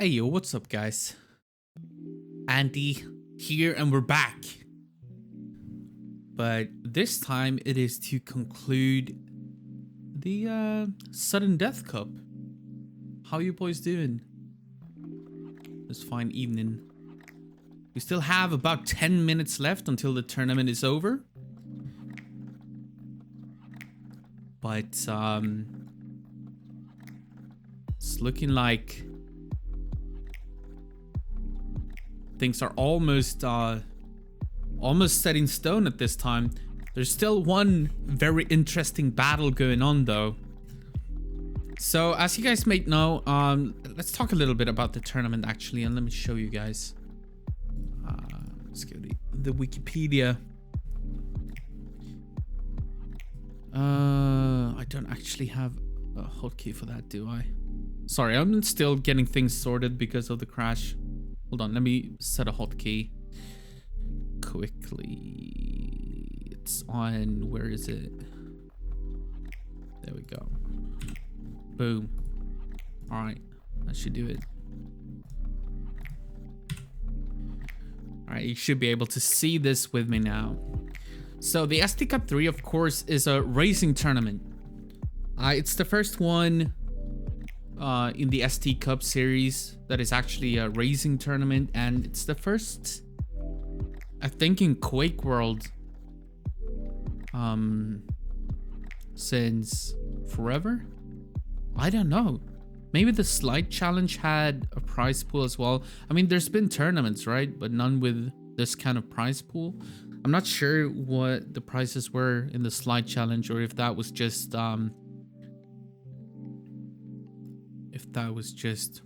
Hey yo, what's up guys? Andy here and we're back. But this time it is to conclude the sudden death cup. How you boys doing? This fine evening. We still have about 10 minutes left until the tournament is over. But it's looking like things are almost set in stone at this time. There's still one very interesting battle going on though. So as you guys may know, let's talk a little bit about the tournament actually, and let me show you guys. Let's go to the Wikipedia. I don't actually have a hotkey for that, do I? Sorry, I'm still getting things sorted because of the crash. Hold on, let me set a hotkey quickly. It's on, where is it? There we go. Boom. All right, that should do it. All right, you should be able to see this with me now. So the sdCup 3, of course, is a racing tournament. It's the first one in the sdCup series that is actually a racing tournament, and it's the first, I think, in Quake World since forever. I don't know. Maybe the slide challenge had a prize pool as well. I mean, there's been tournaments, right? But none with this kind of prize pool. I'm not sure what the prizes were in the slide challenge, or if that was just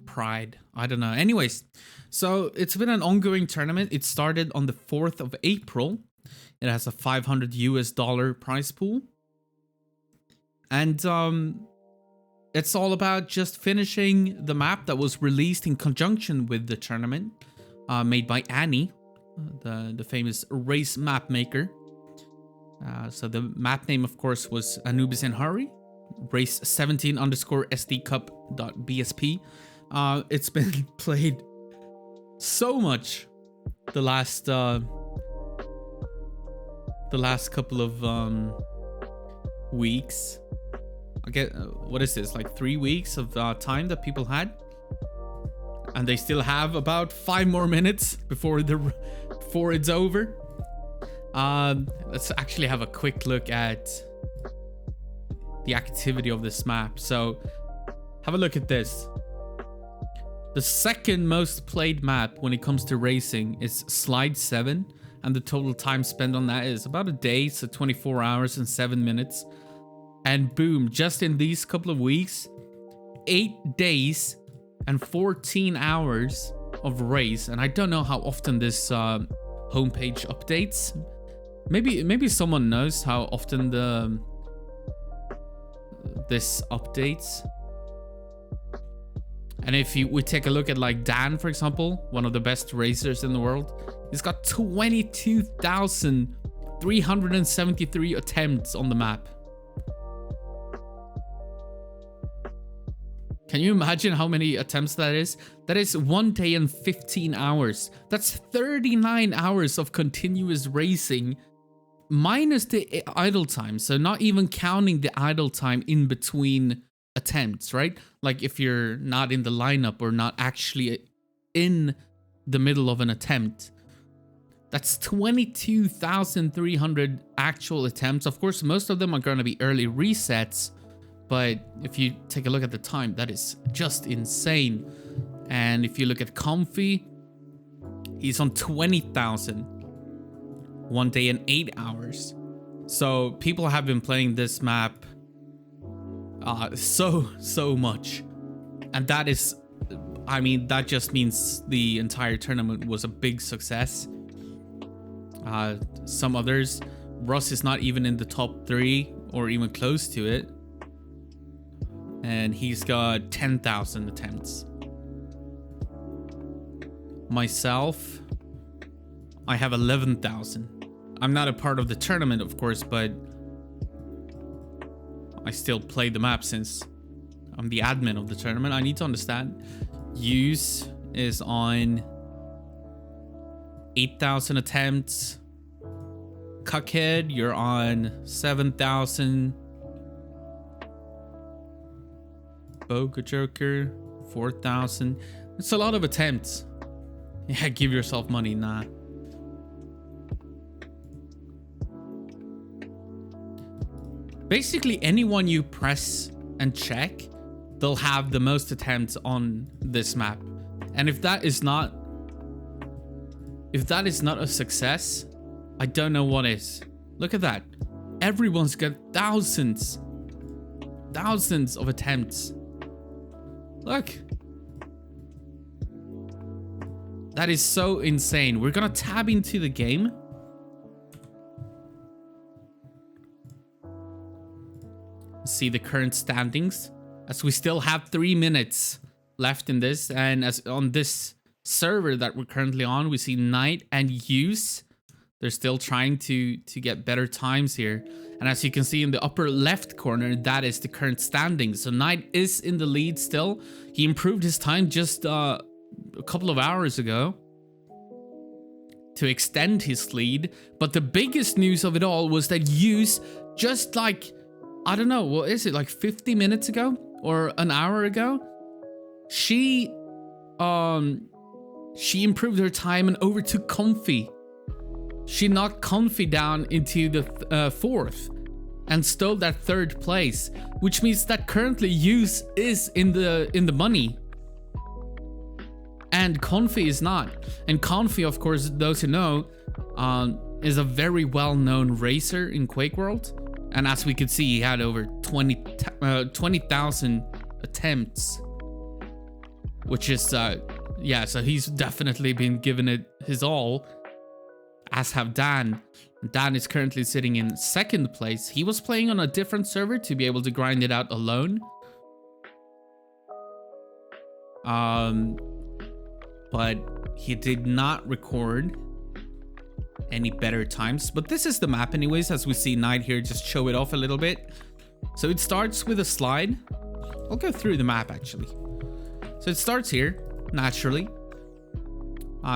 pride. I don't know. Anyways, so it's been an ongoing tournament. It started on the 4th of April. It has a $500 prize pool. And it's all about just finishing the map that was released in conjunction with the tournament, made by Annie, the famous race map maker. So the map name, of course, was Anubis in Hurry, race 17_sdcup.bsp. It's been played so much the last couple of weeks. I get what is this, like 3 weeks of time that people had, and they still have about 5 more minutes before it's over. Let's actually have a quick look at the activity of this map. So have a look at this. The second most played map when it comes to racing is Slide 7, and the total time spent on that is about a day, so 24 hours and 7 minutes. And boom, just in these couple of weeks, 8 days and 14 hours of race. And I don't know how often this homepage updates. Maybe someone knows how often this updates. And if we take a look at like Dan, for example, one of the best racers in the world, he's got 22,373 attempts on the map. Can you imagine how many attempts that is? That is 1 day and 15 hours. That's 39 hours of continuous racing, minus the idle time. So not even counting the idle time in between attempts, right? Like if you're not in the lineup or not actually in the middle of an attempt. That's 22,300 actual attempts. Of course, most of them are going to be early resets. But if you take a look at the time, that is just insane. And if you look at Comfy, he's on 20,000. 1 day and 8 hours. So people have been playing this map so much. And that is, I mean, that just means the entire tournament was a big success. Some others, Russ is not even in the top 3 or even close to it. And he's got 10,000 attempts. Myself, I have 11,000. I'm not a part of the tournament, of course, but I still play the map since I'm the admin of the tournament. I need to understand Use is on 8,000 attempts. Cuckhead, you're on 7,000. Boga Joker, 4,000. It's a lot of attempts. Yeah, give yourself money. Nah. Basically, anyone you press and check, they'll have the most attempts on this map. And if that is not a success, I don't know what is. Look at that. Everyone's got thousands of attempts. Look. That is so insane. We're gonna tab into the game. See the current standings, as we still have 3 minutes left in this, and as on this server that we're currently on, we see Knight and Use. They're still trying to get better times here. And as you can see in the upper left corner, that is the current standings. So Knight is in the lead still. He improved his time just a couple of hours ago to extend his lead. But the biggest news of it all was that Use, just like, I don't know, what is it, like 50 minutes ago or an hour ago? She improved her time and overtook Comfy. She knocked Comfy down into the fourth and stole that third place, which means that currently Use is in the money. And Comfy is not. And Comfy, of course, those who know, is a very well-known racer in Quake World. And as we could see, he had over 20,000 attempts. Which is, yeah, so he's definitely been given it his all. As have Dan. Dan is currently sitting in second place. He was playing on a different server to be able to grind it out alone. But he did not record any better times. But this is the map anyways, as we see Knight here just show it off a little bit. So it starts with a slide. I'll go through the map actually. So it starts here, naturally.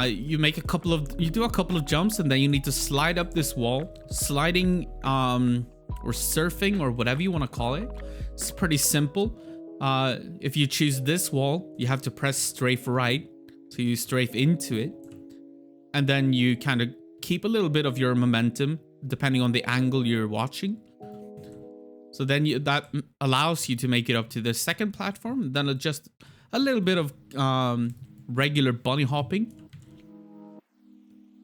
You do a couple of jumps, and then you need to slide up this wall. Sliding, or surfing, or whatever you want to call it. It's pretty simple. If you choose this wall, you have to press strafe right. So you strafe into it. And then you kind of keep a little bit of your momentum, depending on the angle you're watching. So then that allows you to make it up to the second platform. Then just a little bit of regular bunny hopping.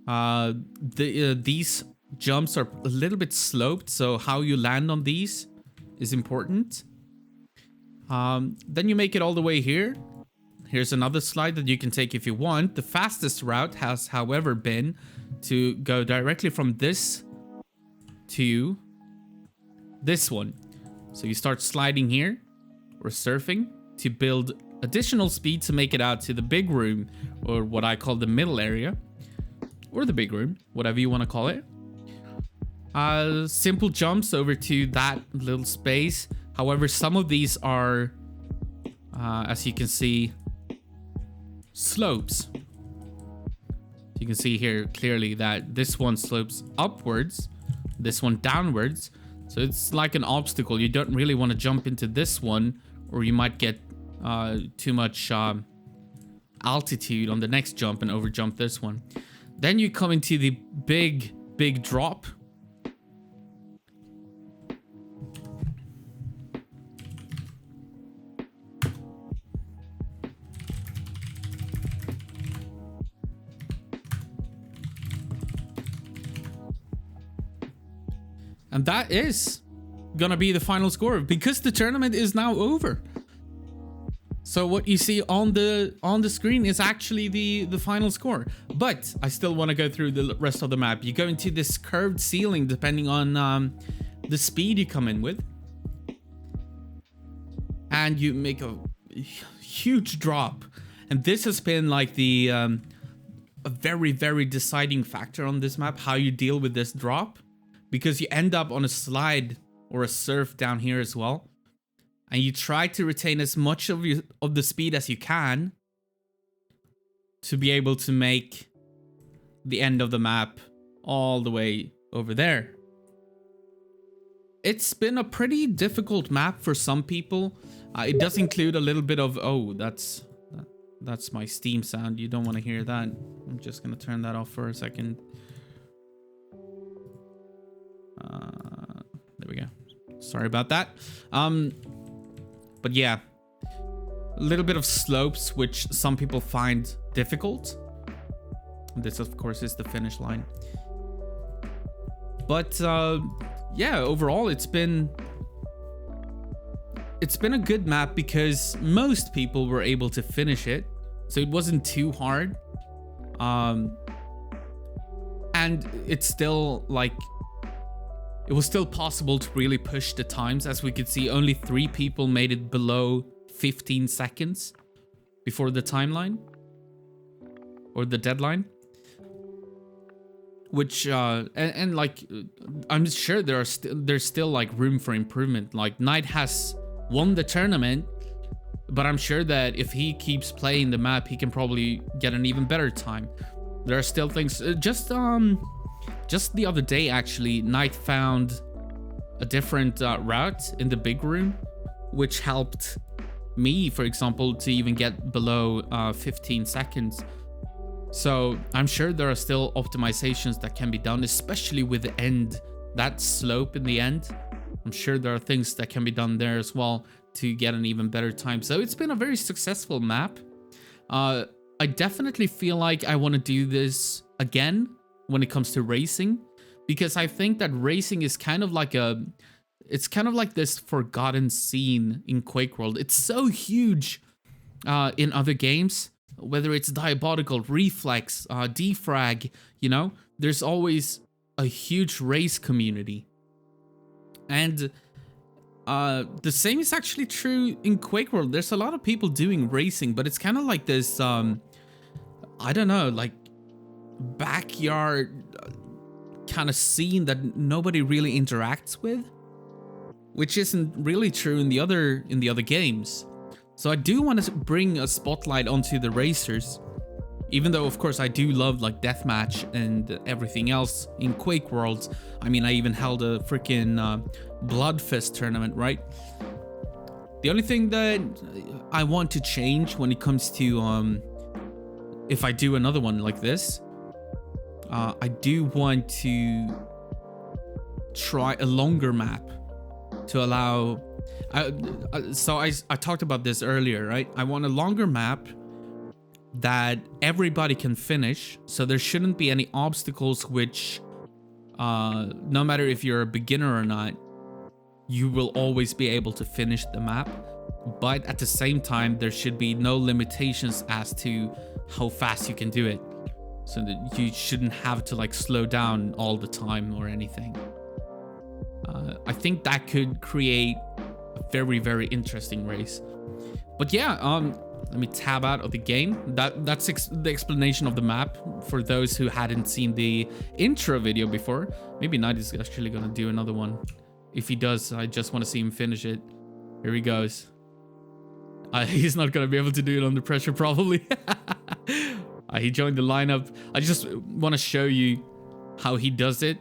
These jumps are a little bit sloped, so how you land on these is important. Then you make it all the way here. Here's another slide that you can take if you want. The fastest route has, however, been to go directly from this to this one. So you start sliding here, or surfing, to build additional speed to make it out to the big room, or what I call the middle area. Or the big room, whatever you want to call it. Simple jumps over to that little space. However, some of these are, as you can see, slopes. You can see here clearly that this one slopes upwards, this one downwards. So it's like an obstacle. You don't really want to jump into this one, or you might get too much altitude on the next jump and overjump this one. Then you come into the big drop. And that is gonna be the final score, because the tournament is now over. So what you see on the screen is actually the final score. But I still want to go through the rest of the map. You go into this curved ceiling depending on the speed you come in with. And you make a huge drop. And this has been like the a very, very deciding factor on this map, how you deal with this drop. Because you end up on a slide or a surf down here as well. And you try to retain as much of the speed as you can, to be able to make the end of the map all the way over there. It's been a pretty difficult map for some people. It does include a little bit of, oh, that's my Steam sound. You don't want to hear that. I'm just gonna turn that off for a second. There we go. Sorry about that. But yeah, a little bit of slopes, which some people find difficult. This, of course, is the finish line. But yeah, overall, it's been a good map because most people were able to finish it, so it wasn't too hard. And it's still like, it was still possible to really push the times. As we could see, only 3 people made it below 15 seconds before the timeline or the deadline. Which and like, I'm sure there's still like room for improvement. Like, Knight has won the tournament, but I'm sure that if he keeps playing the map, he can probably get an even better time. There are still things. Just the other day, actually, Knight found a different route in the big room, which helped me, for example, to even get below 15 seconds. So I'm sure there are still optimizations that can be done, especially with the end, that slope in the end. I'm sure there are things that can be done there as well to get an even better time. So it's been a very successful map. I definitely feel like I want to do this again when it comes to racing, because I think that racing is kind of like it's kind of like this forgotten scene in Quake World. It's so huge in other games, whether it's Diabolical, Reflex, Defrag, you know, there's always a huge race community. And the same is actually true in Quake World. There's a lot of people doing racing, but it's kind of like this, I don't know, like backyard kind of scene that nobody really interacts with, which isn't really true in the other games. So I do want to bring a spotlight onto the racers, even though of course I do love like deathmatch and everything else in Quake World. I mean, I even held a freaking Bloodfest tournament, right? The only thing that I want to change when it comes to if I do another one like this, I do want to try a longer map to allow. So I talked about this earlier, right? I want a longer map that everybody can finish, so there shouldn't be any obstacles which, no matter if you're a beginner or not, you will always be able to finish the map. But at the same time, there should be no limitations as to how fast you can do it, so that you shouldn't have to like slow down all the time or anything. I think that could create a very, very interesting race. But yeah, let me tab out of the game. That's the explanation of the map for those who hadn't seen the intro video before. Maybe Knight is actually gonna do another one. If he does, I just want to see him finish it. Here he goes. He's not gonna be able to do it under pressure, probably. He joined the lineup. I just want to show you how he does it.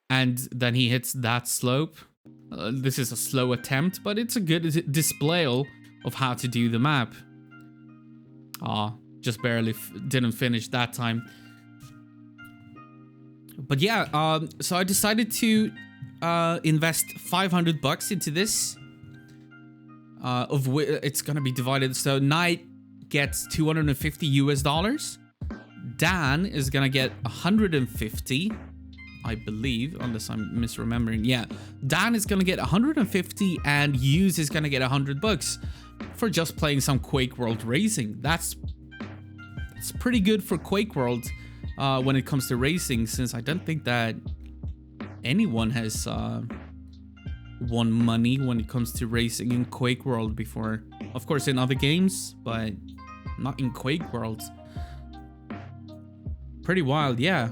And then he hits that slope. This is a slow attempt, but it's a good display of how to do the map. Just barely didn't finish that time. But yeah, so I decided to invest $500 into this. Of which it's gonna be divided. So Knight gets $250 US. Dan is gonna get 150. I believe, unless I'm misremembering. Yeah, Dan is gonna get 150 and Hughes is gonna get $100 for just playing some Quake World racing. It's pretty good for Quake World when it comes to racing, since I don't think that anyone has won money when it comes to racing in Quake World before. Of course, in other games, but not in Quake World. Pretty wild, yeah.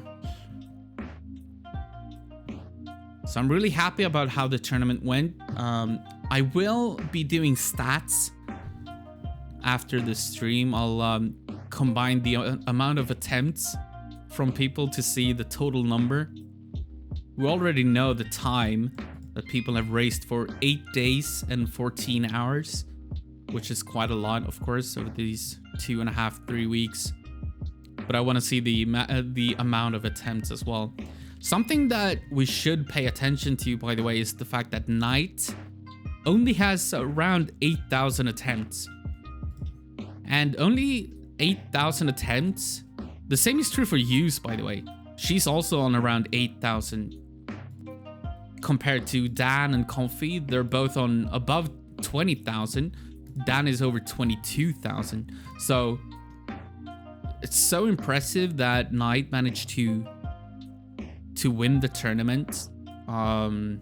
So I'm really happy about how the tournament went. I will be doing stats after the stream, I'll combine the amount of attempts from people to see the total number. We already know the time that people have raced for 8 days and 14 hours, which is quite a lot, of course, over these 2.5, 3 weeks. But I want to see the amount of attempts as well. Something that we should pay attention to, by the way, is the fact that Knight only has around 8,000 attempts. And only 8,000 attempts. The same is true for Hughes, by the way. She's also on around 8,000. Compared to Dan and Comfy, they're both on above 20,000. Dan is over 22,000. So it's so impressive that Knight managed to win the tournament on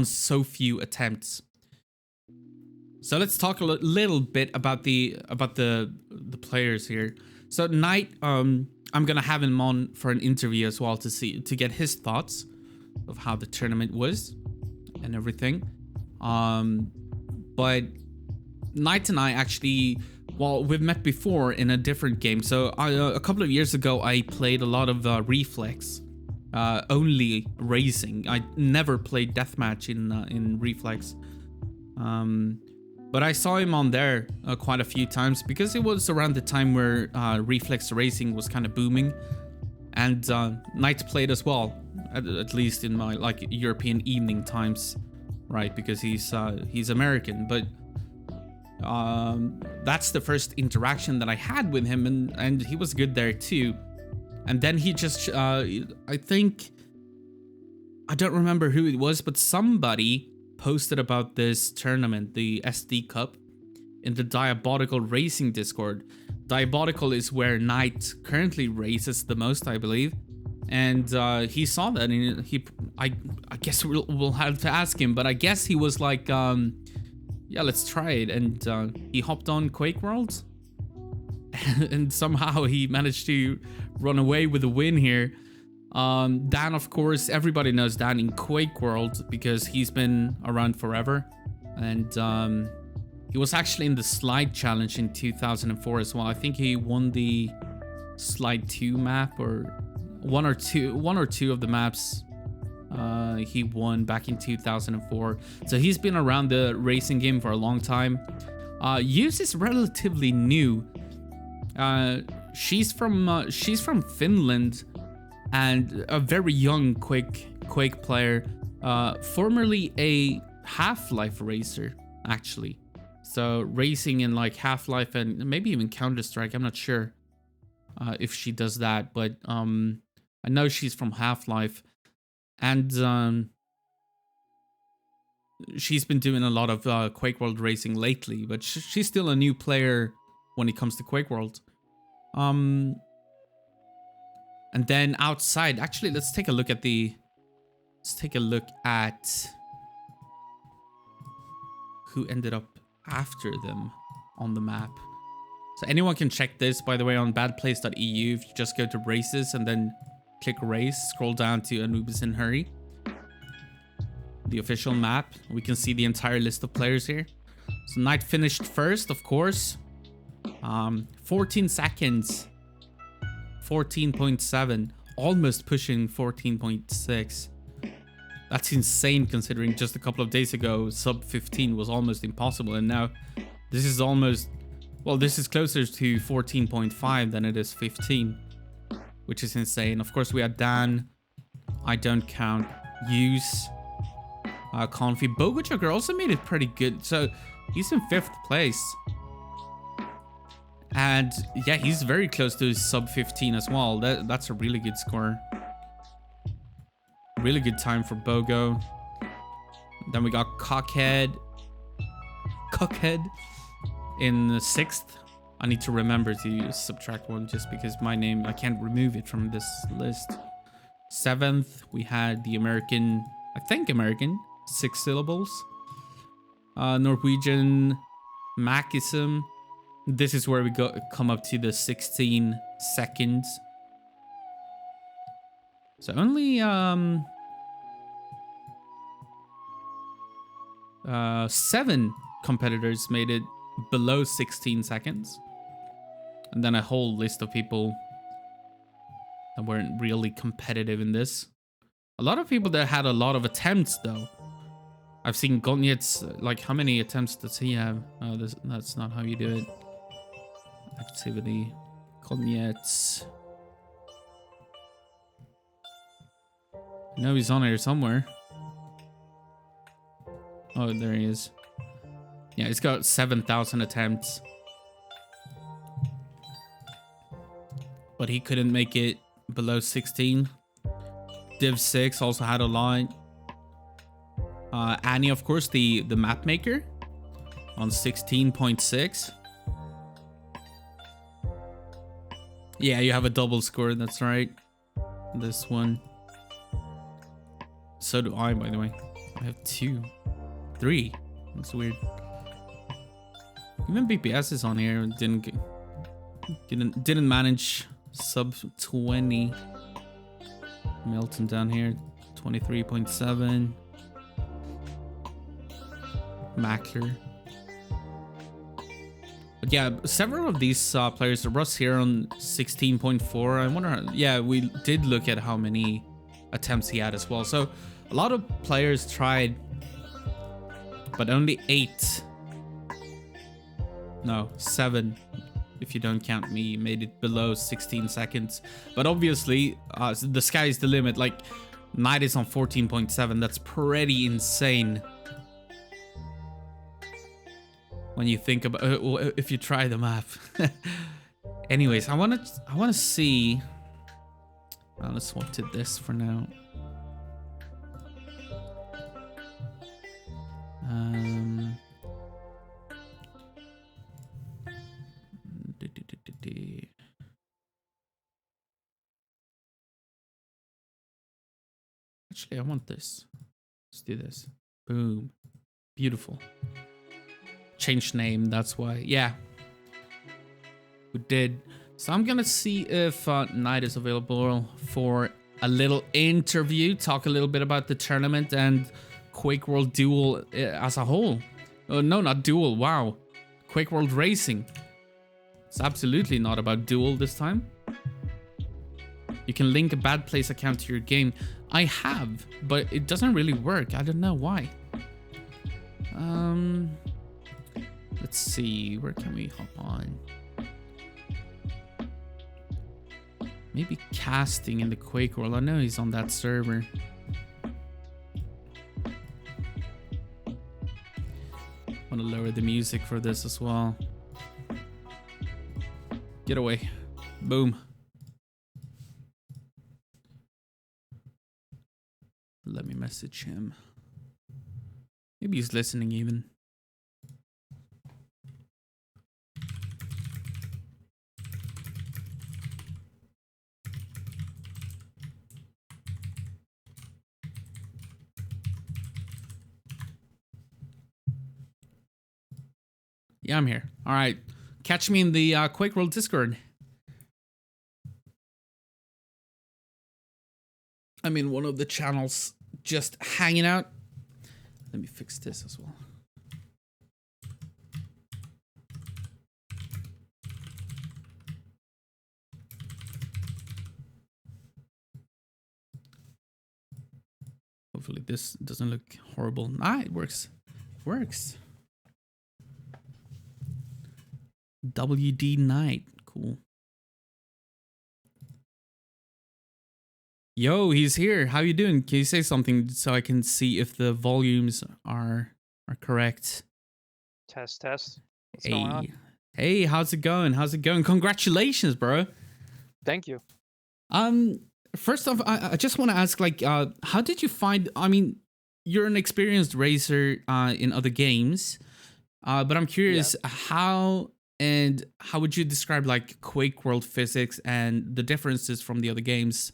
so few attempts. So let's talk a little bit about the players here. So Knight, I'm gonna have him on for an interview as well to get his thoughts of how the tournament was and everything. But Knight and I actually, well, we've met before in a different game. So a couple of years ago, I played a lot of Reflex, only racing. I never played deathmatch in Reflex. But I saw him on there quite a few times because it was around the time where Reflex racing was kind of booming, and Knight played as well, at least in my like European evening times, right? Because he's American, but that's the first interaction that I had with him, and he was good there too. And then he just I think, I don't remember who it was, but somebody posted about this tournament, the sdCup, in the Diabolical Racing Discord. Diabolical is where Knight currently races the most, I believe. And he saw that, and I guess we'll have to ask him, but I guess he was like, yeah, let's try it. And he hopped on Quake World, and somehow he managed to run away with a win here. Dan, of course, everybody knows Dan in Quake World because he's been around forever. And he was actually in the Slide Challenge in 2004 as well. I think he won the Slide 2 map, or one or two of the maps he won back in 2004. So he's been around the racing game for a long time. Hughes is relatively new. She's from Finland, and a very young Quake player, formerly a Half-Life racer, actually. So racing in like Half-Life and maybe even Counter-Strike. I'm not sure if she does that, but I know she's from Half-Life, and she's been doing a lot of Quake World racing lately, but she's still a new player when it comes to Quake World. And then outside, actually, let's take a look at who ended up after them on the map. So anyone can check this, by the way, on badplace.eu. If you just go to races and then click race, scroll down to Anubis and Hurry, the official map, we can see the entire list of players here. So Knight finished first, of course. 14 seconds. 14.7, almost pushing 14.6. That's insane, considering just a couple of days ago sub 15 was almost impossible, and now this is almost, well, this is closer to 14.5 than it is 15, which is insane. Of course, we had Dan, I don't count, Hughes, Confi. Bogochugger also made it pretty good, so he's in 5th place. And yeah, he's very close to his sub 15 as well. That's a really good score. Really good time for Bogo. Then we got Cockhead in the 6th. I need to remember to subtract 1 just because my name, I can't remove it from this list. 7th, we had the American, I think American, 6 syllables. Norwegian Machism. This is where we come up to the 16 seconds. So only 7 competitors made it below 16 seconds. And then a whole list of people that weren't really competitive in this. A lot of people that had a lot of attempts, though. I've seen Gonyet's, like, how many attempts does he have? Oh, that's not how you do it. Activity. Gonyet's. I know he's on here somewhere. Oh, there he is. Yeah, he's got 7,000 attempts. But he couldn't make it below 16. Div 6 also had a lot. Annie, of course, the map maker on 16.6. Yeah, you have a double score, that's right. This one. So do I, by the way. I have 2. 3. That's weird. Even BPS is on here. Didn't manage sub 20. Milton down here, 23.7. Mackler. But yeah, several of these players, Russ here on 16.4. I wonder, yeah, we did look at how many attempts he had as well. So a lot of players tried, but only 8. No, 7. If you don't count me, made it below 16 seconds. But obviously, the sky's the limit. Like, Knight is on 14.7. That's pretty insane. When you think about if you try the map. Anyways, I want to see. Let's swap to this for now. Actually, I want this. Let's do this. Boom. Beautiful. Change name, that's why. Yeah. We did. So I'm gonna see if Knight is available for a little interview. Talk a little bit about the tournament and Quake World Duel as a whole. Oh, no, not Duel. Wow. Quake World Racing. It's absolutely not about Duel this time. You can link a Bad Place account to your game. I have, but it doesn't really work. I don't know why. Let's see. Where can we hop on? Maybe casting in the Quake World. I know he's on that server. Want to lower the music for this as well. Get away. Boom. Let me message him. Maybe he's listening even. Yeah, I'm here. All right. Catch me in the Quake World Discord. I'm in one of the channels just hanging out. Let me fix this as well. Hopefully this doesn't look horrible. Ah, it works. It works. WD Knight. Cool. Yo, he's here. How you doing? Can you say something so I can see if the volumes are correct? Test. What's hey. going on? Hey, how's it going? How's it going? Congratulations, bro. Thank you. First off, I just want to ask, like, how did you find? I mean, you're an experienced racer in other games, but I'm curious how would you describe like Quake World physics and the differences from the other games?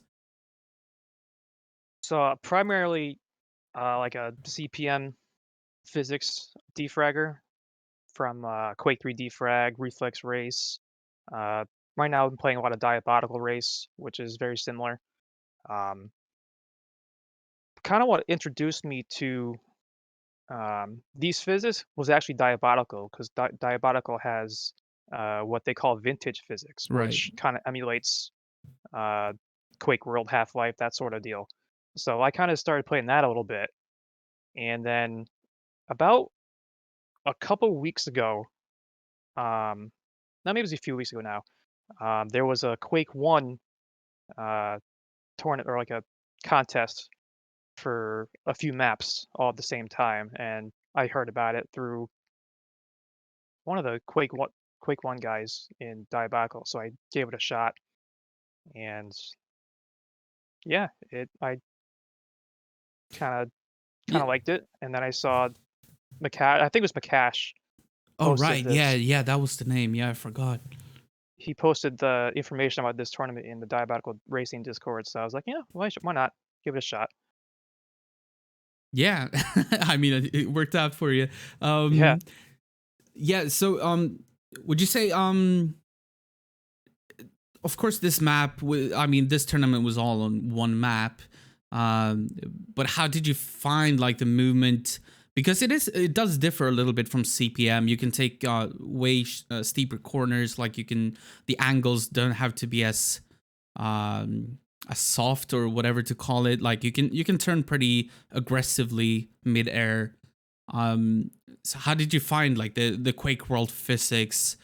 So primarily, like a CPM physics defragger from Quake 3 Defrag, Reflex Race. Right now, I'm playing a lot of Diabolical Race, which is very similar. Kind of what introduced me to These physics was actually diabolical because diabolical has what they call vintage physics, Right. which kind of emulates uh, Quake World, Half Life, that sort of deal. So I kind of started playing that a little bit, and then about a couple weeks ago, now maybe it was a few weeks ago now, there was a Quake One uh, tournament or like a contest for a few maps all at the same time, and I heard about it through one of the Quake One guys in Diabolical, so I gave it a shot, and yeah, it I kind of Yeah. liked it, and then I saw I think it was Makash Oh, posted right. Yeah, this. yeah, that was the name. Yeah, I forgot. He posted the information about this tournament in the Diabolical Racing Discord, so I was like, yeah, why not give it a shot? Yeah. I mean, it worked out for you. Yeah, Um yeah, so would you say of course this I mean this tournament was all on one map. Um but how did you find like the movement, because it does differ a little bit from CPM. You can take way steeper corners, like the angles don't have to be um as soft or whatever to call it. Like you can turn pretty aggressively mid-air. So how did you find like the Quake World physics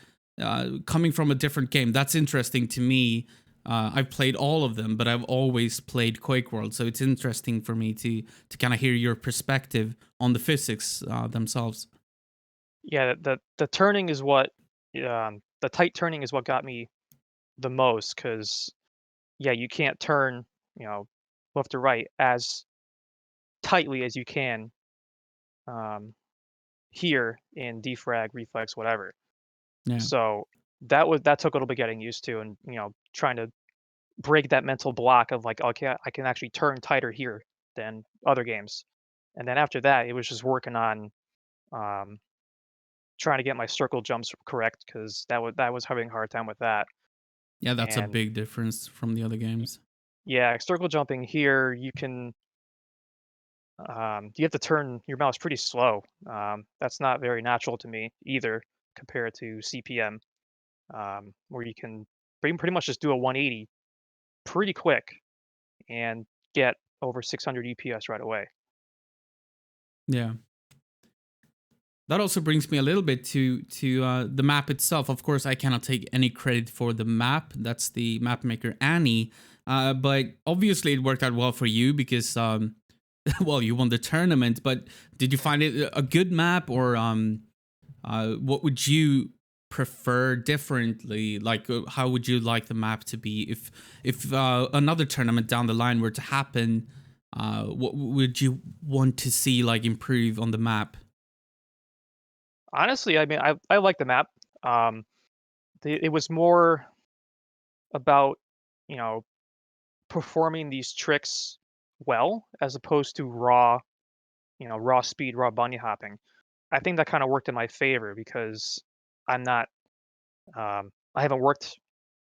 coming from a different game? That's interesting to me. I've played all of them, but I've always played Quake World, so it's interesting for me to kind of hear your perspective on the physics themselves. yeah. The turning is what the tight turning is what got me the most because yeah, you can't turn you know left to right as tightly as you can um, here in defrag, reflex, whatever. Yeah, So that took a little bit getting used to, and trying to break that mental block of like, okay, I can actually turn tighter here than other games. And then after that, it was just working on um, trying to get my circle jumps correct because that was having a hard time with that. yeah, that's a And big difference from the other y- games. yeah, circle jumping here, you have to turn your mouse pretty slow. That's not very natural to me either, compared to CPM, where you can pretty much just do a 180 pretty quick and get over 600 EPS right away. Yeah. That also brings me a little bit to the map itself. Of course, I cannot take any credit for the map. That's the map maker Annie. But obviously, it worked out well for you because, well, you won the tournament. But did you find it a good map, or what would you prefer differently? Like, how would you like the map to be if another tournament down the line were to happen? What would you want to see like improve on the map? Honestly, I mean, I like the map. Um, it was more about you know performing these tricks well as opposed to raw speed, raw bunny hopping. I think that kind of worked in my favor because I'm not I haven't worked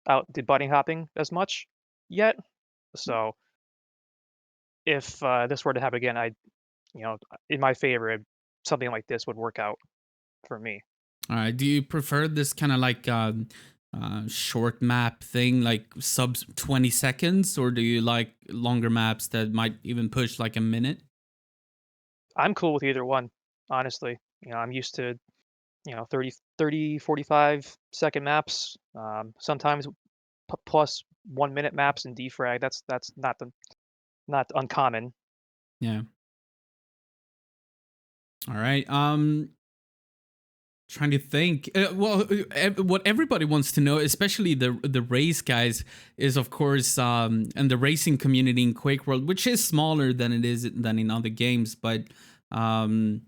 out the bunny hopping as much yet. So if this were to happen again, in my favor, something like this would work out for me. All right. Do you prefer this kind of like short map thing, like sub 20 seconds, or do you like longer maps that might even push like a minute? I'm cool with either one, honestly. I'm used to 30, 45 second maps. Sometimes plus 1 minute maps in defrag. That's not uncommon. Yeah. All right. Trying to think. Well, what everybody wants to know, especially the race guys, is of course, and the racing community in Quake World, which is smaller than it is than in other games, but um,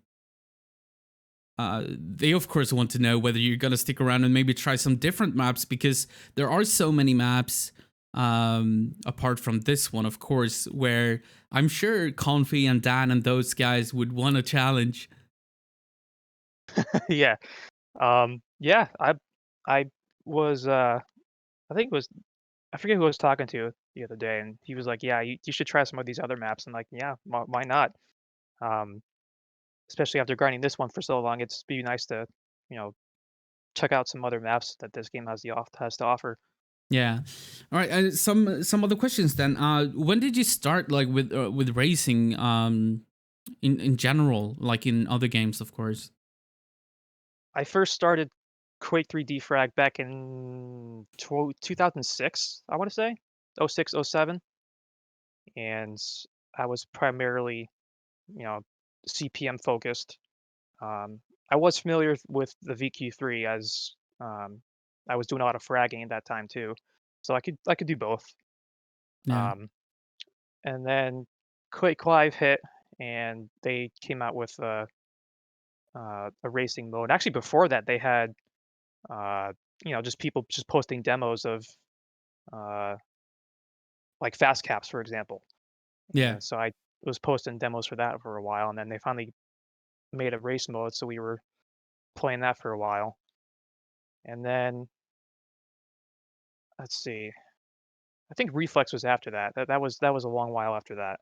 they of course want to know whether you're gonna stick around and maybe try some different maps, because there are so many maps apart from this one, of course, where I'm sure Confi and Dan and those guys would want a challenge. Yeah. Yeah. I was. I think it was. I forget who I was talking to the other day, and he was like, "Yeah, you should try some of these other maps." And like, yeah, why not? Um, especially after grinding this one for so long, it's be nice to, you know, check out some other maps that this game has to offer. Yeah. All right. Some other questions then. When did you start like with racing? In general, like in other games, of course. I first started Quake 3 Defrag back in 2006, I want to say, '06, '07, and I was primarily, you know, CPM focused. Um, I was familiar with the VQ3 as I was doing a lot of fragging at that time too, so I could do both. Yeah. Um, and then Quake Live hit, and they came out with a racing mode. Actually, before that, they had just people just posting demos of uh, like fast caps, for example. Yeah. And so I was posting demos for that for a while, and then they finally made a race mode, so we were playing that for a while. And then let's see, I think Reflex was after that. That was a long while after that.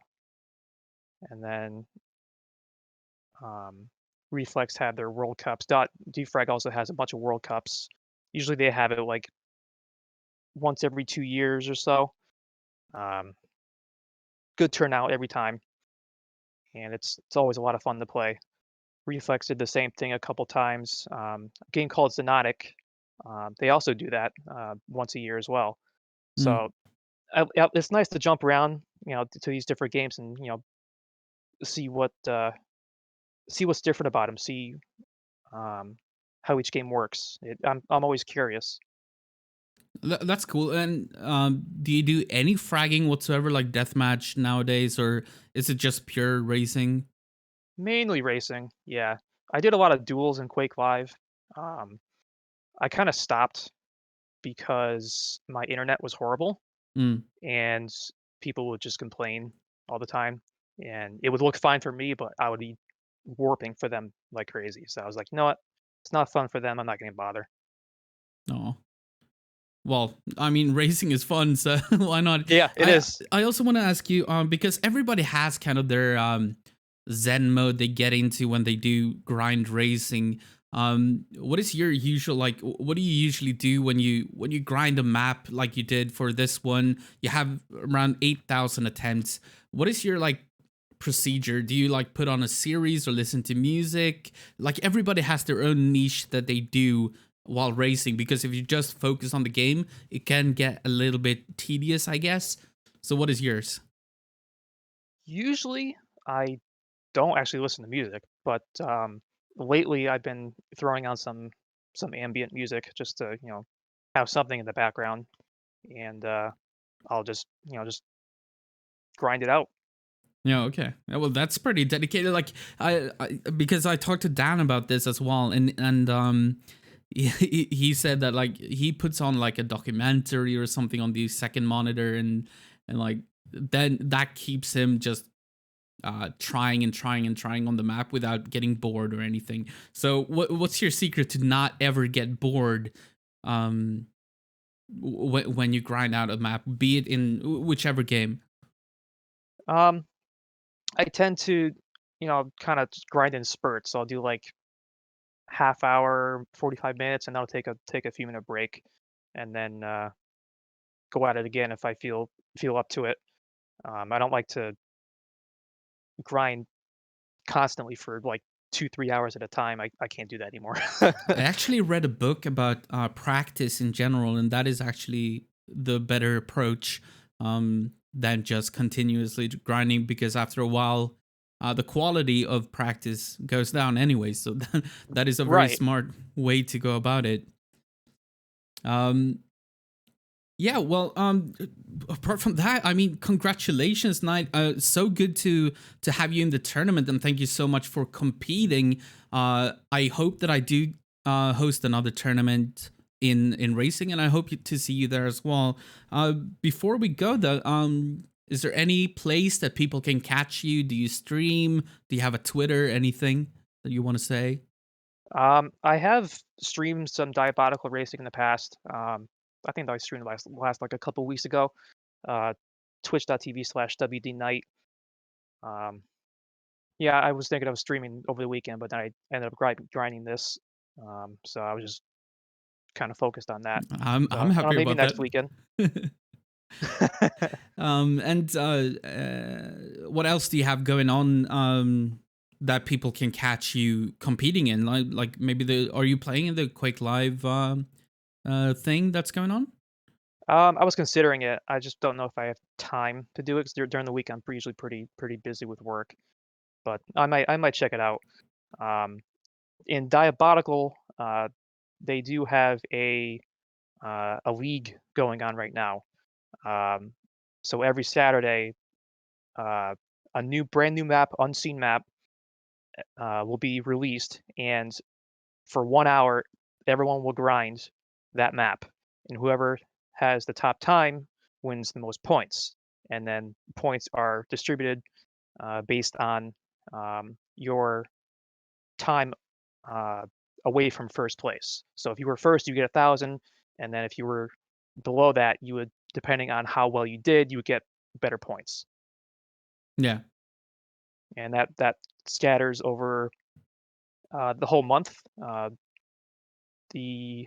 And then um, Reflex had their World Cups. Defrag also has a bunch of World Cups. Usually they have it like once every 2 years or so. Um, Good turnout every time, and it's always a lot of fun to play. Reflex did the same thing a couple times. A game called Xenotic, they also do that once a year as well. Mm. So it's nice to jump around, to these different games and see see what's different about them, see um, how each game works. I'm always curious. That's cool. And do you do any fragging whatsoever, like deathmatch nowadays, or is it just pure racing? Mainly racing, yeah. I did a lot of duels in Quake Live. Um, I kind of stopped because my internet was horrible Mm. and people would just complain all the time. And it would look fine for me, but I would be warping for them like crazy. So I was like, you know what? It's not fun for them. I'm not going to bother. No. Well, I mean, racing is fun, so why not? Yeah, it I is. I also want to ask you, because everybody has kind of their Zen mode they get into when they do grind racing. What is your usual like? What do you usually do when you grind a map like you did for this one? You have around 8,000 attempts. What is your like procedure? Do you like put on a series or listen to music? Like everybody has their own niche that they do while racing, because if you just focus on the game, it can get a little bit tedious, I guess. So what is yours? Usually I don't actually listen to music, but lately I've been throwing on some ambient music just to, have something in the background and I'll just grind it out. Yeah, okay. Yeah, well, that's pretty dedicated. Like I because I talked to Dan about this as well, and he said that like he puts on like a documentary or something on the second monitor, and like then that keeps him just trying and trying and trying on the map without getting bored or anything. So what's your secret to not ever get bored um when you grind out a map, be it in whichever game? Um, I tend to, kind of grind in spurts. So I'll do like half hour, 45 minutes, and I'll take a few minute break, and then go at it again if I feel up to it. I don't like to grind constantly for like 2 3 hours at a time. I can't do that anymore. I actually read a book about practice in general, and that is actually the better approach than just continuously grinding. Because after a while, the quality of practice goes down anyway. So that is a very Right. smart way to go about it. Um, Yeah, well, apart from that, I mean, congratulations, Knight. So good to have you in the tournament, and thank you so much for competing. I hope that I do host another tournament in racing, and I hope to see you there as well. Before we go, though, is there any place that people can catch you? Do you stream? Do you have a Twitter? Anything that you want to say? I have streamed some diabolical racing in the past. I think I streamed last like a couple weeks ago. Uh, Twitch.tv/WD Knight. Um, Yeah, I was thinking of streaming over the weekend, but then I ended up grinding this. So I was just kind of focused on that. I'm So I'm I don't know, happy maybe about next that. weekend. And what else do you have going on that people can catch you competing in? Like maybe are you playing in the Quake Live thing that's going on? I was considering it. I just don't know if I have time to do it 'cause during the week I'm usually pretty busy with work. But I might check it out. Um, in Diabolical, they do have a league going on right now. Um, so every Saturday, uh, a brand new map, unseen map, will be released, and for 1 hour, everyone will grind that map, and whoever has the top time wins the most points. And then points are distributed based on your time uh, away from first place. So if you were first, you get 1,000, and then if you were below that, you would, depending on how well you did, you would get better points. Yeah. And that scatters over the whole month. The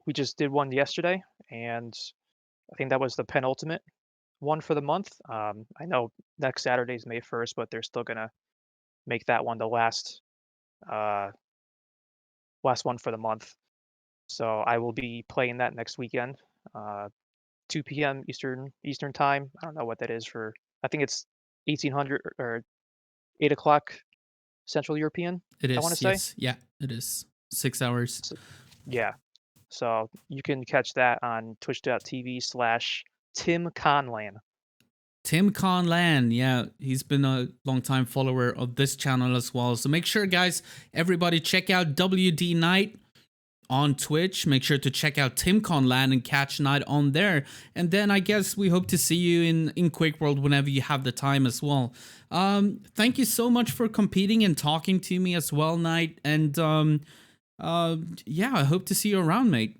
We just did one yesterday, and I think that was the penultimate one for the month. I know next Saturday is May 1st, but they're still gonna make that one the uh, last one for the month. So I will be playing that next weekend, uh, 2 p.m. Eastern time. I don't know what that is for. I think it's 1800 or 8 o'clock Central European. It I want to is, say. yes. Yeah, it is. 6 hours. So, yeah. So you can catch that on twitch.tv/Tim Conlan. Tim Conlan, yeah, he's been a long-time follower of this channel as well. So make sure, guys, everybody check out WD Knight on Twitch. Make sure to check out Tim Conlan and catch Knight on there. And then I guess we hope to see you in Quake World whenever you have the time as well. Thank you so much for competing and talking to me as well, Knight. And yeah, I hope to see you around, mate.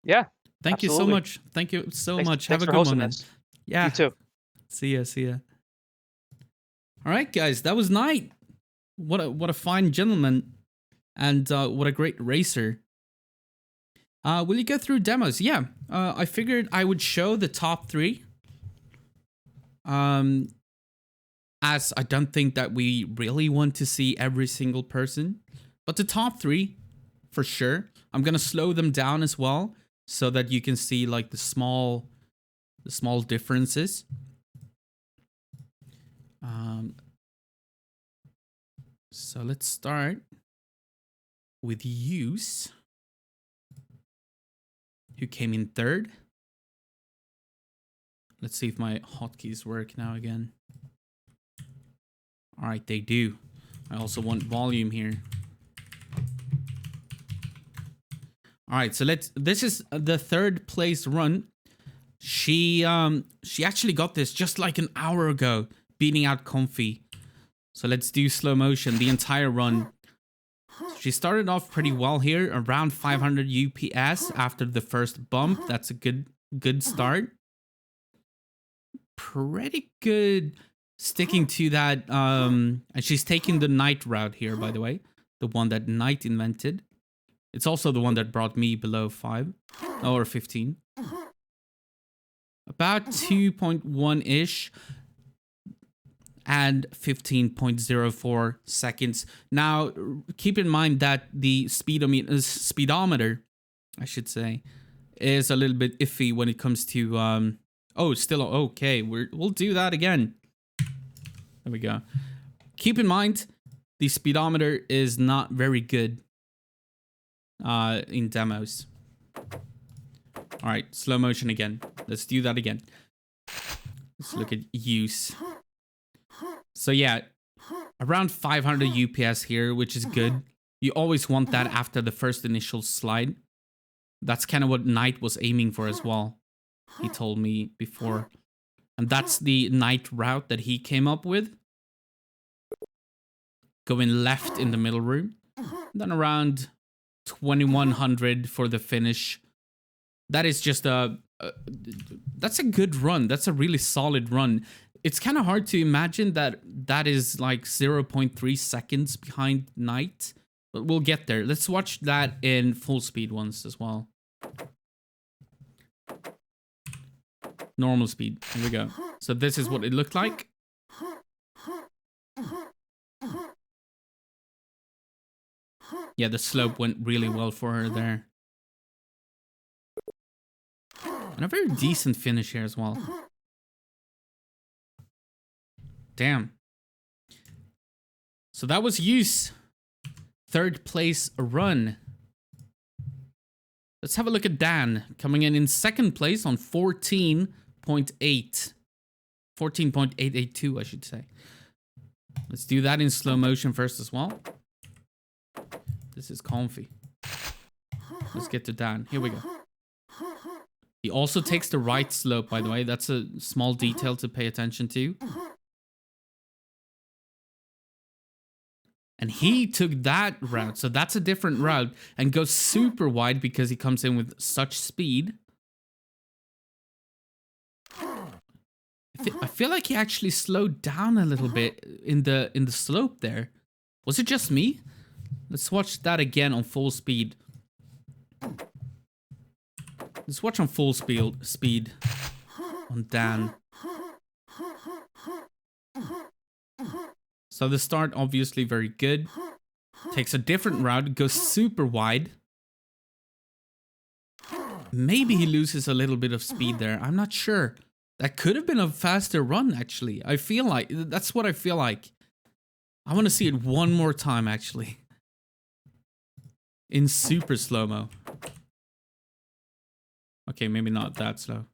Yeah, Thank you so absolutely. much. Thank you so Thanks, much. Have thanks a for good one, hosting man. this. You Yeah. too. See ya. See ya. All right, guys, that was Knight. What a fine gentleman, and what a great racer. Will you go through demos? Yeah. I figured I would show the top 3. As I don't think that we really want to see every single person, but the top 3 for sure. I'm gonna slow them down as well so that you can see like the small differences. So let's start with Use, who came in 3rd. Let's see if my hotkeys work now again. All right, they do. I also want volume here. All right, so this is the 3rd place run. She actually got this just like an hour ago, beating out Comfy. So let's do slow motion the entire run. She started off pretty well here, around 500 UPS after the first bump. That's a good start. Pretty good sticking to that. And she's taking the Knight route here, by the way. The one that Knight invented. It's also the one that brought me below 5 or 15. About 2.1-ish. And 15.04 seconds. Now, keep in mind that the speedometer, I should say, is a little bit iffy when it comes to oh, still okay. We'll do that again. There we go. Keep in mind, the speedometer is not very good in demos. All right, slow motion again. Let's do that again. Let's look at Use. So yeah, around 500 UPS here, which is good. You always want that after the first initial slide. That's kind of what Knight was aiming for as well. He told me before. And that's the Knight route that he came up with. Going left in the middle room. Then around 2100 for the finish. That is just that's a good run. That's a really solid run. it's kind of hard to imagine that that is like 0.3 seconds behind Night, but we'll get there. Let's watch that in full speed once as well. Normal speed. Here we go. So this is what it looked like. Yeah, the slope went really well for her there. And a very decent finish here as well. Damn. So that was Use. Third place run. Let's have a look at Dan. Coming in second place on 14.8. 14.882, I should say. Let's do that in slow motion first as well. This is comfy. Let's get to Dan. Here we go. He also takes the right slope, by the way. That's a small detail to pay attention to. And he took that route, so that's a different route, and goes super wide because he comes in with such speed. I feel like he actually slowed down a little bit in the slope there. Was it just me? Let's watch that again on full speed. Let's watch on full speed on Dan. So the start obviously very good. Takes a different route, goes super wide. Maybe he loses a little bit of speed there. I'm not sure. That could have been a faster run, actually. I feel like, that's what I feel like. I want to see it one more time, actually. In super slow-mo. Okay, maybe not that slow.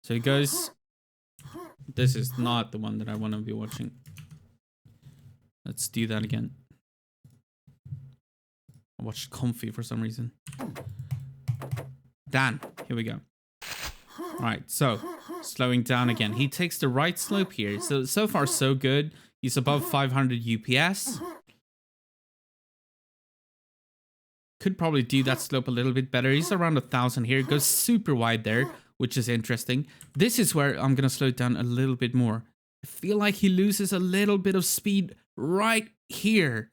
So he goes... This is not the one that I want to be watching. Let's do that again. I watched Comfy for some reason. Dan, here we go. Alright, so slowing down again. He takes the right slope here. So far so good. He's above 500 UPS. Could probably do that slope a little bit better. He's around 1,000 here. Goes super wide there, which is interesting. This is where I'm going to slow it down a little bit more. I feel like he loses a little bit of speed right here.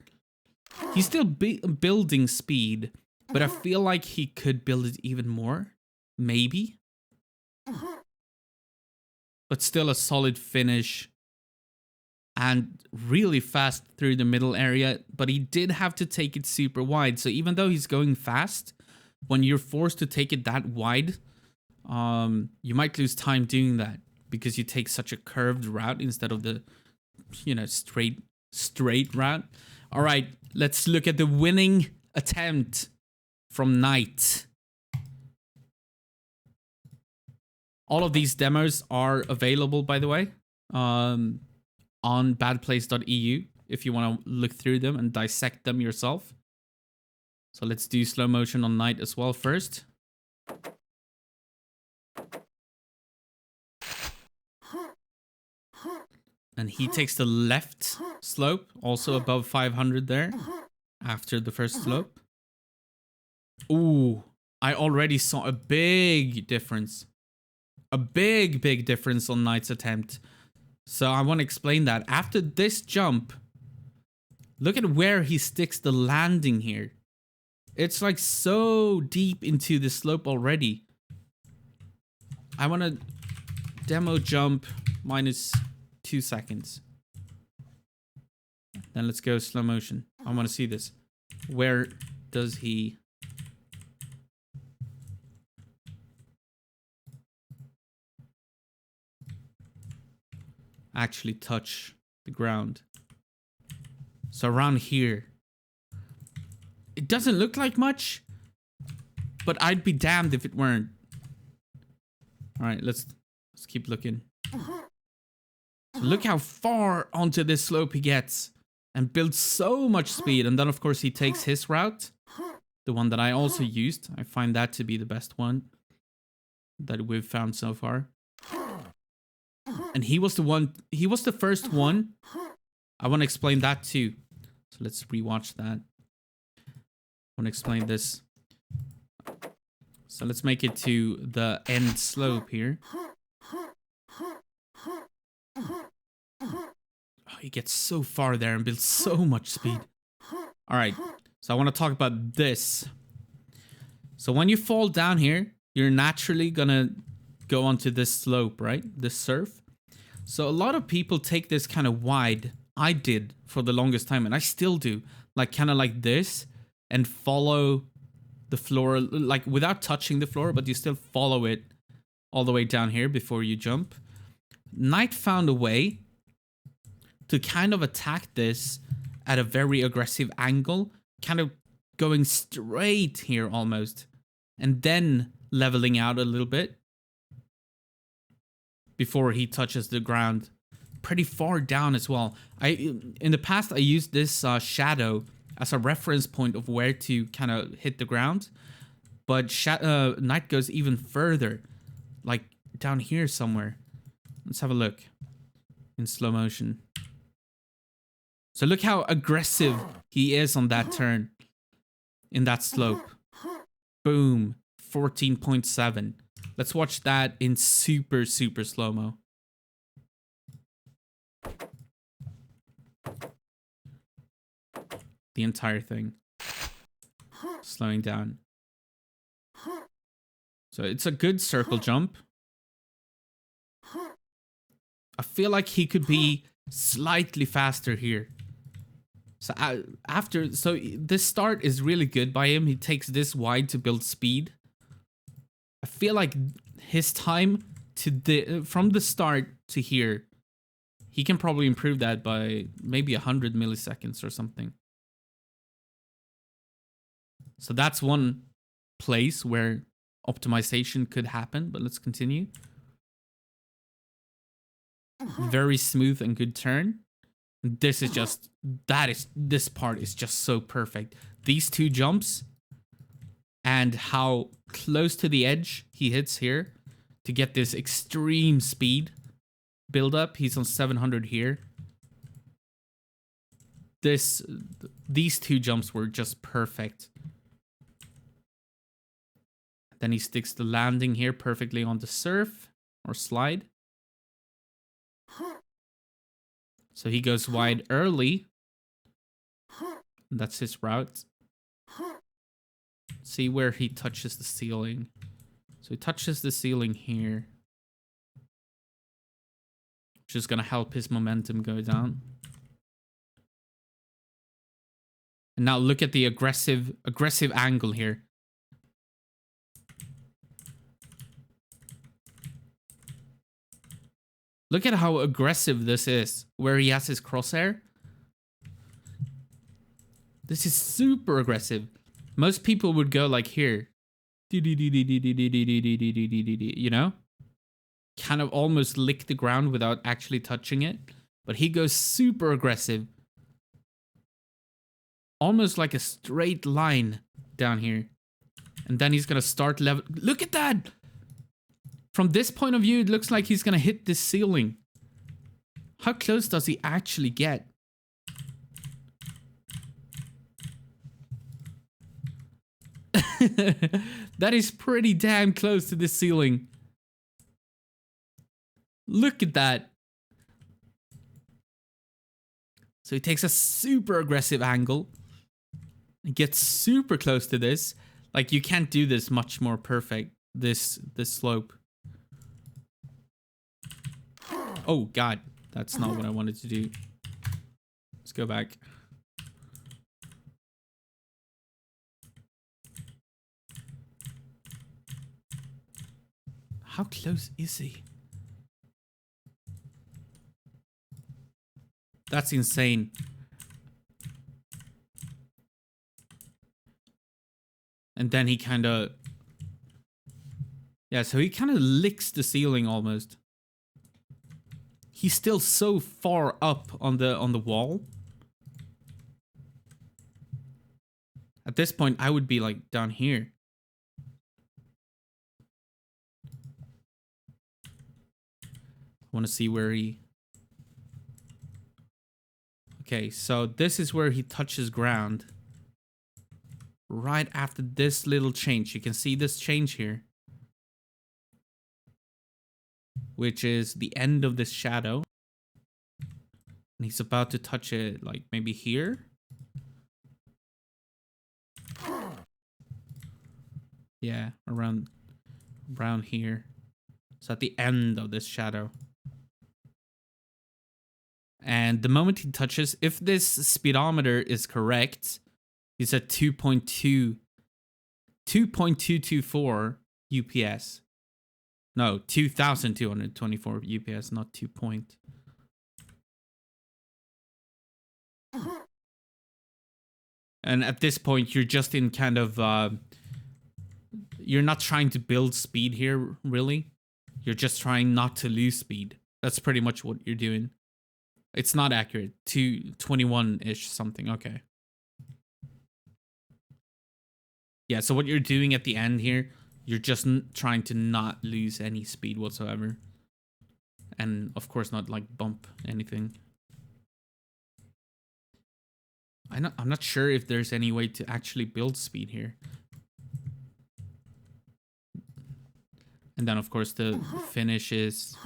He's still building speed, but I feel like he could build it even more. Maybe. But still a solid finish. And really fast through the middle area. But he did have to take it super wide. So even though he's going fast, when you're forced to take it that wide, you might lose time doing that. Because you take such a curved route instead of the, straight route. All right, let's look at the winning attempt from Night. All of these demos are available, by the way, on badplace.eu if you want to look through them and dissect them yourself. So let's do slow motion on Night as well first. And he takes the left slope, also above 500 there, after the first slope. Ooh, I already saw a big difference. A big difference on Night's attempt. So I want to explain that. After this jump, look at where he sticks the landing here. It's like so deep into the slope already. I want to demo jump minus 2 seconds. Then let's go slow motion. I want to see this. Where does he... actually touch the ground? So around here. It doesn't look like much, but I'd be damned if it weren't. All right, let's keep looking. So look how far onto this slope he gets and builds so much speed. And then of course he takes his route, the one that I also used. I find that to be the best one that we've found so far. And he was the first one. I want to explain that too. So let's rewatch that. I want to explain this. So let's make it to the end slope here. Oh, he gets so far there and builds so much speed. All right, so I want to talk about this. So when you fall down here, you're naturally gonna go onto this slope, right? This surf. So a lot of people take this kind of wide. I did for the longest time, and I still do. Like kind of like this, and follow the floor, like without touching the floor, but you still follow it all the way down here before you jump. Knight found a way to kind of attack this at a very aggressive angle, kind of going straight here almost, and then leveling out a little bit before he touches the ground. Pretty far down as well. In the past, I used this shadow as a reference point of where to kind of hit the ground, but Knight goes even further, like down here somewhere. Let's have a look in slow motion. So look how aggressive he is on that turn, in that slope. Boom, 14.7. Let's watch that in super slow-mo. The entire thing. Slowing down. So it's a good circle jump. I feel like he could be slightly faster here. So this start is really good by him. He takes this wide to build speed. I feel like his time to from the start to here, he can probably improve that by maybe 100 milliseconds or something. So that's one place where optimization could happen, but let's continue. Very smooth and good turn. This is just, this part is just so perfect. These two jumps and how close to the edge he hits here to get this extreme speed build up. He's on 700 here. These two jumps were just perfect. Then he sticks the landing here perfectly on the surf or slide. So he goes wide early. That's his route. See where he touches the ceiling. So he touches the ceiling here, which is going to help his momentum go down. And now look at the aggressive angle here. Look at how aggressive this is, where he has his crosshair. This is super aggressive. Most people would go like here. You know? Kind of almost lick the ground without actually touching it. But he goes super aggressive. Almost like a straight line down here. And then he's going to start level. Look at that! From this point of view, it looks like he's going to hit this ceiling. How close does he actually get? That is pretty damn close to this ceiling. Look at that. So he takes a super aggressive angle. He gets super close to this. Like, you can't do this much more perfect, this slope. Oh, God. That's not what I wanted to do. Let's go back. How close is he? That's insane. And then he kind of... Yeah, so he kind of licks the ceiling almost. He's still so far up on the wall. At this point, I would be like down here. I want to see where he... Okay, so this is where he touches ground. Right after this little change. You can see this change here, which is the end of this shadow. And he's about to touch it, like maybe here. Yeah, around here. So at the end of this shadow. And the moment he touches, if this speedometer is correct, he's at 2.224 UPS. No, 2,224 UPS, not 2 point. And at this point, you're just in kind of... you're not trying to build speed here, really. You're just trying not to lose speed. That's pretty much what you're doing. It's not accurate. 221-ish something. Okay. Yeah, so what you're doing at the end here, you're just trying to not lose any speed whatsoever. And of course not like bump anything. I'm not sure if there's any way to actually build speed here. And then of course the finish is,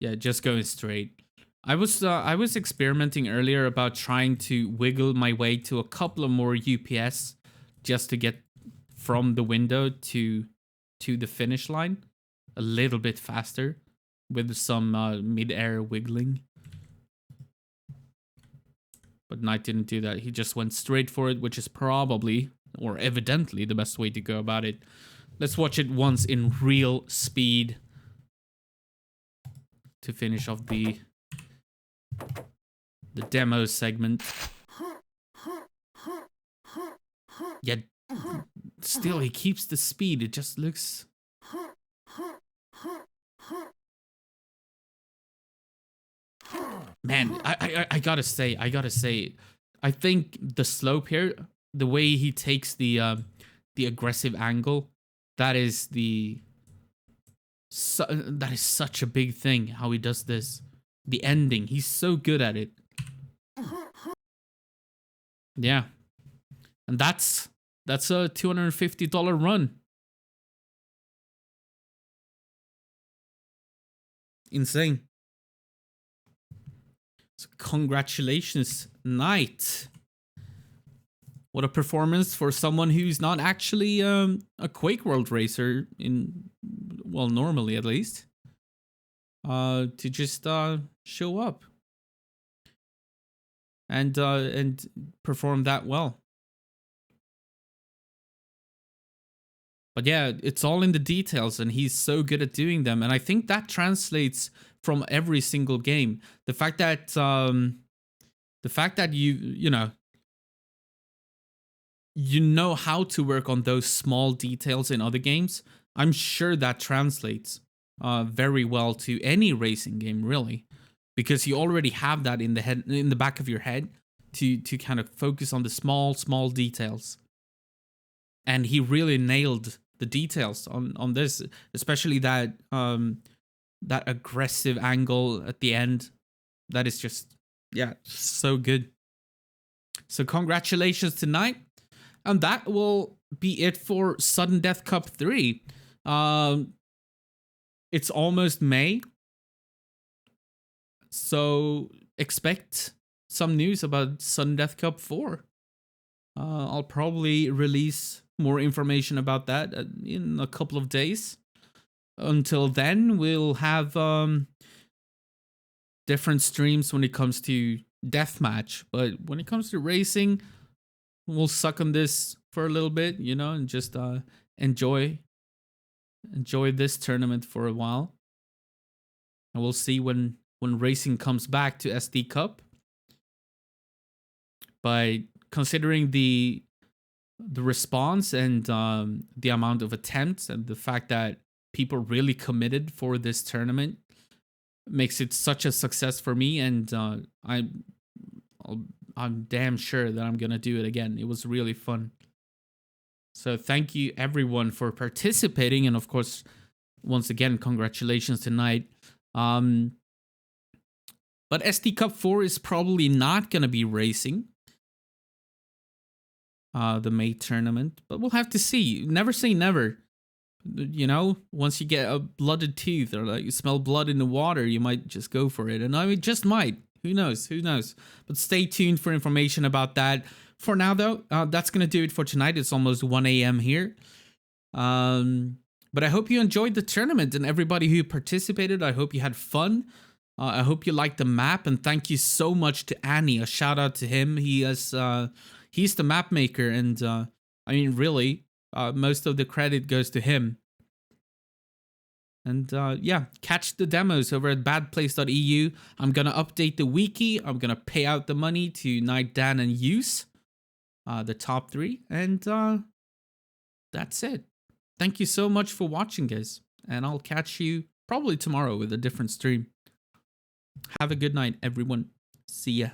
yeah, just going straight. I was experimenting earlier about trying to wiggle my way to a couple of more UPS just to get from the window to the finish line a little bit faster with some mid-air wiggling. But Knight didn't do that. He just went straight for it, which is probably, or evidently, the best way to go about it. Let's watch it once in real speed to finish off the demo segment. Yeah, still he keeps the speed. It just looks... Man, I gotta say, I think the slope here, the way he takes the aggressive angle, that is such a big thing, how he does this. The ending, he's so good at it. Yeah. And that's a $250 run. Insane. So congratulations, Knight. What a performance for someone who's not actually a Quake World racer well, normally at least. To just show up and perform that well. But yeah, it's all in the details, and he's so good at doing them. And I think that translates from every single game. The fact that you know how to work on those small details in other games, I'm sure that translates very well to any racing game, really, because you already have that in the back of your head to kind of focus on the small details. And he really nailed the details on this, especially that aggressive angle at the end. That is just, yeah, so good. So congratulations tonight. And that will be it for Sudden Death Cup 3. It's almost May, so expect some news about Sudden Death Cup 4. I'll probably release more information about that in a couple of days. Until then, we'll have different streams when it comes to deathmatch, but when it comes to racing, we'll suck on this for a little bit, and just enjoy this tournament for a while. And we'll see when racing comes back to sdCup. But considering the response and the amount of attempts and the fact that people really committed for this tournament makes it such a success for me, and I'm damn sure that I'm gonna do it again. It was really fun. So thank you everyone for participating, and of course, once again, congratulations tonight. But sdCup 4 is probably not gonna be racing the May tournament, but we'll have to see. Never say never. Once you get a blooded tooth or like you smell blood in the water, you might just go for it. And I mean, just might. Who knows? Who knows? But stay tuned for information about that. For now, though, that's going to do it for tonight. It's almost 1 a.m. here. But I hope you enjoyed the tournament and everybody who participated. I hope you had fun. I hope you liked the map, and thank you so much to Annie. A shout out to him. He's the map maker, and I mean, really, most of the credit goes to him. And yeah, catch the demos over at badplace.eu. I'm gonna update the wiki. I'm gonna pay out the money to Night, Dan, and Use, the top 3, and that's it. Thank you so much for watching, guys, and I'll catch you probably tomorrow with a different stream. Have a good night, everyone. See ya.